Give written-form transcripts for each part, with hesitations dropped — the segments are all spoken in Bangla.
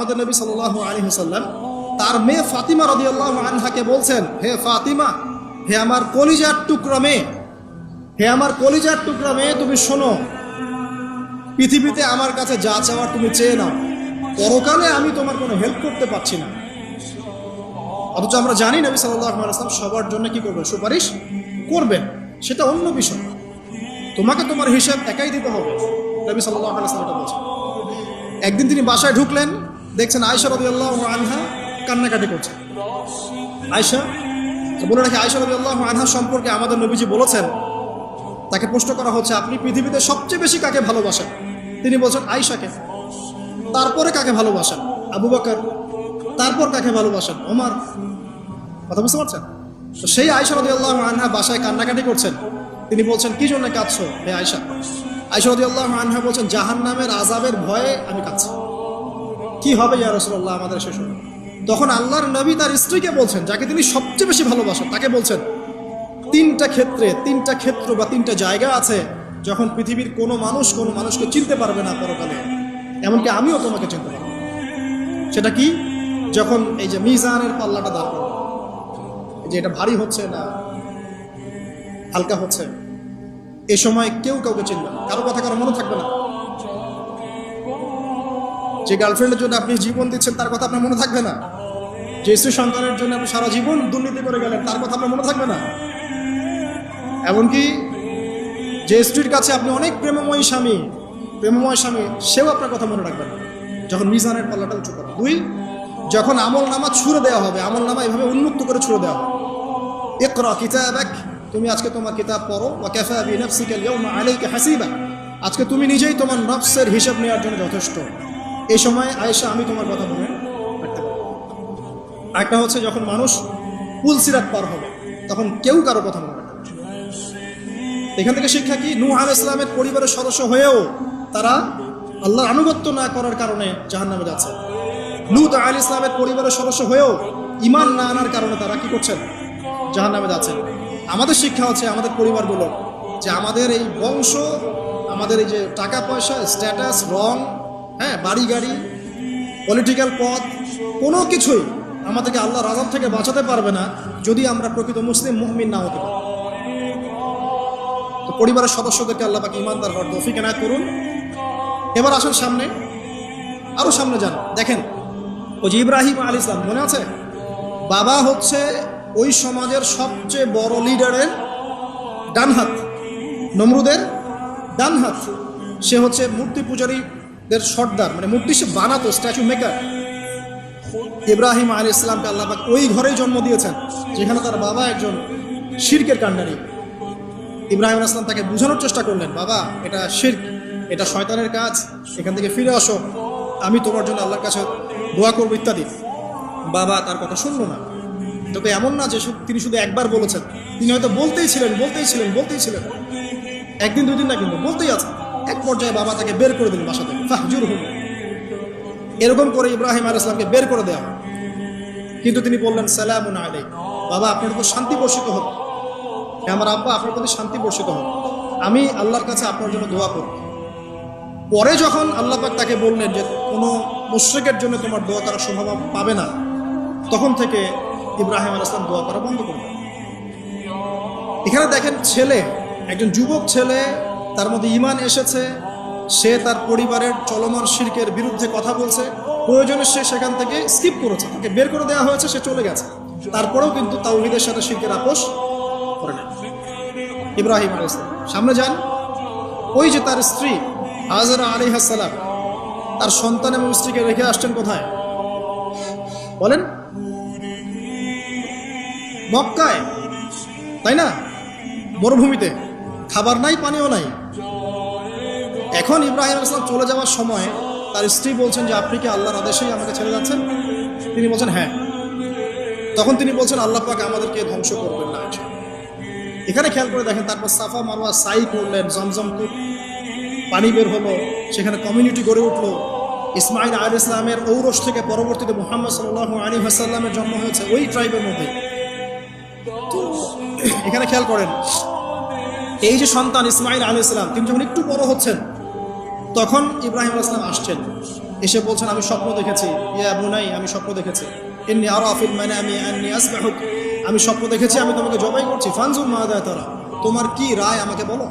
আমাদের নবী সাল্লাল্লাহু আলাইহি ওয়াসাল্লাম তার মেয়ে ফাতিমা রাদিয়াল্লাহু আনহাকে বলছেন, হে ফাতিমা, হে আমার কলিজার টুকরা মেয়ে, হে আমার কলিজার টুকরা মেয়ে, তুমি শোনো, পৃথিবীতে আমার কাছে যা চাওয়ার তুমি চেয়ে নাও, পরকালে আমি তোমার কোনো হেল্প করতে পারছি না। অথচ আমরা জানি নবী সাল্লাল্লাহু আলাইহি ওয়াসাল্লাম সবার জন্য কি করবেন? সুপারিশ করবেন, সেটা অন্য বিষয়। তোমাকে তোমার হিসাব একাই দিতে হবে, নবী সাল্লাল্লাহু আলাইহি ওয়াসাল্লাম এটা বলছেন। একদিন তিনি বাসায় ঢুকলেন, দেখছেন আয়েশা রাদিয়াল্লাহু আনহা কান্নাকাটি করছে। আয়েশা, বলে রাখি, আয়েশা রাদিয়াল্লাহু আনহা সম্পর্কে আমাদের নবীজি বলেছেন, তাকে প্রশ্ন করা হচ্ছে, আপনি পৃথিবীতে সবচেয়ে বেশি কাকে ভালোবাসেন? তিনি বলছেন আয়েশাকে। তারপরে কাকে ভালোবাসেন? আবু বকর। তারপর কাকে ভালোবাসেন? ওমর। কথা বুঝতে পারছেন? তো সেই আয়েশা রাদিয়াল্লাহু আনহা বাসায় কান্নাকাটি করছেন। তিনি বলছেন, কি জন্য কাঁদছো হে আয়েশা? আয়েশা রাদিয়াল্লাহু আনহা বলছেন, জাহান্নামের আযাবের ভয়ে আমি কাঁদছি। কি হবে ইয়া রাসূলুল্লাহ আমাদের শেষ হবে? তখন আল্লাহর নবী তার স্ত্রীকে বলছেন, যাকে তিনি সবচেয়ে বেশি ভালোবাসেন, তাকে বলছেন, তিনটা ক্ষেত্র বা তিনটা জায়গা আছে যখন পৃথিবীর কোনো মানুষকে চিনতে পারবে না পরকালে, এমনকি আমিও তোমাকে চিনতে পারবো। সেটা কি? যখন এই যে মিজানের পাল্লাটা দাঁড় করবে, যে এটা ভারী হচ্ছে না হালকা হচ্ছে, এই সময় কেউ কাউকে চিনবে না, কারো কথা কারো মনে থাকবে না। যে গার্লফ্রেন্ডের জন্য আপনি জীবন দিচ্ছেন তার কথা আপনার মনে থাকবে না। যে স্ত্রী সন্তানের জন্য আপনি সারা জীবন দুর্নীতি করে গেলেন তার কথা আপনার মনে থাকবে না। এমনকি যে স্ত্রীর কাছে আপনি অনেক প্রেমময় স্বামী, সেও আপনার কথা মনে রাখবে না যখন মিজানের পাল্লাটা উঁচু করে। দুই, যখন আমল নামা ছুঁড়ে দেওয়া হবে, আমল নামা এভাবে উন্মুক্ত করে ছুঁড়ে দেওয়া হবে, ইকরা কিতাবাক, তুমি আজকে তোমার কিতাব পড়ো, ওয়া কাফা বিনাফসিকা আল-ইয়াওমা আলাইকা হাসিবা, আজকে তুমি নিজেই তোমার নফসের হিসাব নেওয়ার জন্য যথেষ্ট। এই সময় আয়েশা আমি তোমার কথা মনে রাখতে পারবো। একটা হচ্ছে যখন মানুষ পুলসিরাত পার হবে, তখন কেউ কারো কথা মনে রাখবে না। এখান থেকে শিক্ষা কি? নূহ আলাইহিস সালামের পরিবারের সদস্য হয়েও তারা আল্লাহর আনুগত্য না করার কারণে জাহান্নামে যাচ্ছে। লূত আলাইহিস সালামের পরিবারের সদস্য হয়েও ঈমান না আনার কারণে তারা কি করছেন? জাহান্নামে যাচ্ছেন। আমাদের শিক্ষা হচ্ছে আমাদের পরিবারগুলো, যে আমাদের এই বংশ, আমাদের এই যে টাকা পয়সা, স্ট্যাটাস, রং, হ্যাঁ, বাড়ি গাড়ি, পলিটিক্যাল পদ, কোনো কিছুই আমাদেরকে আল্লাহর আযাব থেকে বাঁচাতে পারবে না যদি আমরা প্রকৃত মুসলিম মুমিন না হতে পারি। তো পরিবারের সদস্যদেরকে আল্লাহ পাক ঈমানদার হওয়ার তৌফিক এনায়েত করুন। এবার আসুন সামনে, আরো সামনে যান। দেখেন, ওই যে ইব্রাহিম আলাইহিস সালাম, মনে আছে? বাবা হচ্ছে ওই সমাজের সবচেয়ে বড় লিডারের ডান হাত, নমরুদের ডান হাত। সে হচ্ছে মূর্তি পূজারীদের সর্দার, মানে মূর্তি সে বানাতো, স্ট্যাচু মেকার। ইব্রাহিম আলাইহিস সালামকে আল্লাহ পাক ওই ঘরেই জন্ম দিয়েছেন যেখানে তার বাবা একজন শিরকের কাণ্ডারী। ইব্রাহিম আলাইহিস সালাম তাকে বোঝানোর চেষ্টা করলেন, বাবা এটা শিরক, এটা শয়তানের কাজ, এখান থেকে ফিরে আসো, আমি তোমার জন্য আল্লাহর কাছে দোয়া করবো ইত্যাদি। বাবা তার কথা শুনলো না। তবে এমন না যে তিনি শুধু একবার বলেছেন, তিনি হয়তো বলতেই ছিলেন, একদিন দুই দিন না, কিন্তু বলতেই আছে। এক পর্যায়ে বাবা তাকে বের করে দিলেন বাসা থেকে, ফাহজুরহু। এরকম করে ইব্রাহিম আলাইহিস সালামকে বের করে দেওয়া। কিন্তু তিনি বললেন, সালামুন আলাইক, বাবা আপনার উপর শান্তি বর্ষিত হোক, আমার আব্বা আপনার প্রতি শান্তি বর্ষিত হোক, আমি আল্লাহর কাছে আপনার জন্য দোয়া করব। পরে যখন আল্লাহ পাক তাকে বললেন যে কোনো মুশরিকের জন্য তোমার দোয়া করার সম্ভাবনা পাবে না, তখন থেকে ইব্রাহিম আলাইহিস সালাম দোয়া করা বন্ধ করলেন। এখানে দেখেন, ছেলে, একজন যুবক ছেলে, তার মধ্যে ঈমান এসেছে, সে তার পরিবারের চলমান শিরকের বিরুদ্ধে কথা বলছে, প্রয়োজনে সে সেখান থেকে স্কিপ করেছে, তাকে বের করে দেওয়া হয়েছে, সে চলে গেছে, তারপরেও কিন্তু তাওহীদের সাথে শিরকের আপোষ করে না ইব্রাহিম আলাইহিস সালাম। সামনে যান, ওই যে তার স্ত্রী হাজরা আলাইহিস সালাম তার সন্তান এবং স্ত্রীকে রেখে আসছেন কোথায় বলেন? মক্কায়, তাই না? মরুভূমিতে, খাবার নাই, পানিও নাই। এখন ইব্রাহিম আলাইহিস সালাম চলে যাওয়ার সময় তার স্ত্রী বলছেন যে আপনি কি আল্লাহর আদেশেই আমাকে ছেড়ে যাচ্ছেন? তিনি বলছেন হ্যাঁ। তখন তিনি বলছেন, আল্লাহ পাক আমাদেরকে ধ্বংস করবেন না। এখানে খেয়াল করে দেখেন, তারপর সাফা মারওয়া সাই করলেন, জমজম পানি বের হলো, সেখানে কমিউনিটি গড়ে উঠলো। ইসমাইল আলাইহিস সালামের ঔরস থেকে পরবর্তীতে মুহাম্মদ সাল্লাল্লাহু আলাইহি ওয়াসাল্লামের জন্ম হয়েছে ওই ট্রাইবের মধ্যে। তো এখানে খেয়াল করেন, এই যে সন্তান ইসমাইল আলাইহিস সালাম, তিনি যখন একটু বড় হচ্ছেন, তখন ইব্রাহিম আলাইহিস সালাম আসছেন। এসে বলছেন আমি স্বপ্ন দেখেছি, ইয়া বুনাই আমি স্বপ্ন দেখেছি, ইন্নী আরা ফিল মানামি আন্নী আসবাহুক, আমি স্বপ্ন দেখেছি আমি তোমাকে জবাই করছি, ফানজুর মাযা তারা, তোমার কি রায় আমাকে বলো।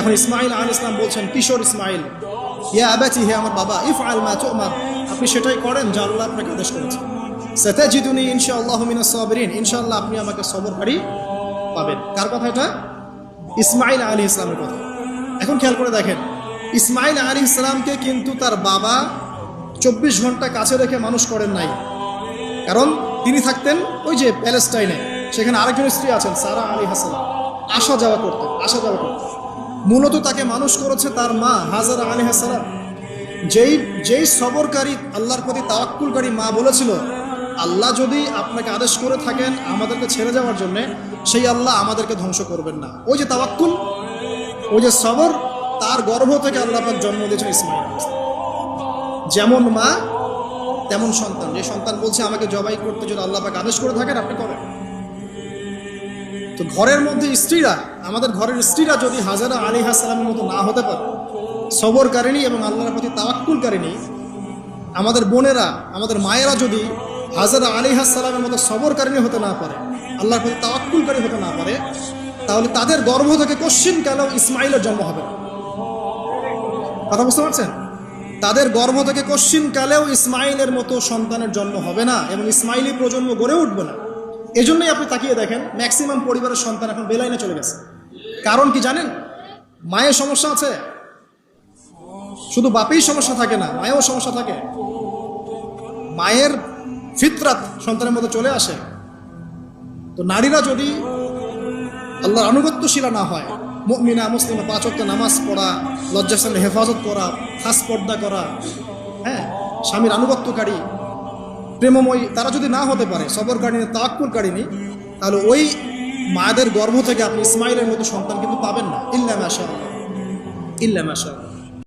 এখন ইসমাইল আলাইহিস সালাম বলছেন, কিশোর ইসমাইল, ইয়া আবাতি, হে আমার বাবা, ইফআল মা তুমার, আপনি সেটাই করেন যা আল্লাহ আপনাকে আদেশ করেছেন। সাতাজিদুনি ইনশাআল্লাহু মিনাস সাবিরিন, ইনশাআল্লাহ আপনি আমাকে সবরকারী পাবেন। কার কথা এটা? ইসমাইল আলাইহিস সালামের কথা। এখন খেয়াল করে দেখেন, ইসমাইল আলাইহিস সালামকে কিন্তু তার বাবা 24 ঘন্টা কাছে রেখে মানুষ করেন নাই। কারণ তিনি থাকতেন ওই যে প্যালেস্টাইনে, সেখানে আরেকজন স্ত্রী আছেন সারা আলাইহিস সালাম, আসা যাওয়া করতেন। মূলত তাকে মানুষ করেছে তার মা হাজারা আলাইহিস সালাম, যেই সবরকারী আল্লাহর প্রতি তাওয়াক্কুলকারী মা বলেছিল, আল্লাহ যদি আপনাকে আদেশ করে থাকেন আমাদেরকে ছেড়ে যাওয়ার জন্য, সেই আল্লাহ আমাদেরকে ধ্বংস করবেন না। ওই যে তাওয়াক্কুল, ওই যে সবর, তার গর্ভ থেকে আল্লাহ পাক জন্ম দিয়েছেন ইসমাইল আলাইহিস সালাম। যেমন মা তেমন সন্তান, যে সন্তান বলছে আমাকে জবাই করতে যদি আল্লাহ পাক আদেশ করে থাকেন আপনি করেন। তো ঘরের মধ্যে স্ত্রীরা, আমাদের ঘরের স্ত্রীরা যদি হাজারা আলাইহিস সালামের মতো না হতে পারে, সবরকারিণী এবং আল্লাহর প্রতি তাওয়াক্কুলকারিণী, আমাদের বোনেরা, আমাদের মায়েরা যদি হাজারা আলাইহিস সালামের মতো সবরকারিণী হতে না পারে, আল্লাহর প্রতি তাওয়াক্কুলকারী হতে না পারে, তাহলে তাদের গর্ভ থেকে কশ্চিনকালেও ইসমাইলের জন্ম হবে না। কথা বুঝতে পারছেন? তাদের গর্ভ থেকে কশ্চিনকালেও ইসমাইলের মতো সন্তানের জন্ম হবে না এবং ইসমাইলি প্রজন্ম গড়ে উঠবে না। এজন্যই আপনি তাকিয়ে দেখেন, ম্যাক্সিমাম পরিবারের সন্তান এখন বেলাইনে চলে গেছে। কারণ কি জানেন? মায়ের সমস্যা আছে, শুধু বাপেই সমস্যা থাকে না, মায়েও সমস্যা থাকে। মায়ের ফিতরাত সন্তানের মধ্যে চলে আসে। তো নারীরা যদি আল্লাহর আনুগত্যশীলা না হয়, মুমিনা মুসলিমা, 5 ওয়াক্ত নামাজ পড়া, লজ্জাস্থানের হেফাজত করা, খাস পর্দা করা, হ্যাঁ, স্বামীর আনুগত্যকারী, প্রেমময়ী, তারা যদি না হতে পারে, সবরকারিণী, তাওয়াক্কুলকারিণী, তাহলে ওই মায়েদের গর্ভ থেকে আপনি ইসমাইলের মতো সন্তান কিন্তু পাবেন না, ইল্লা মাশাআল্লাহ, ইল্লা মাশাআল্লাহ।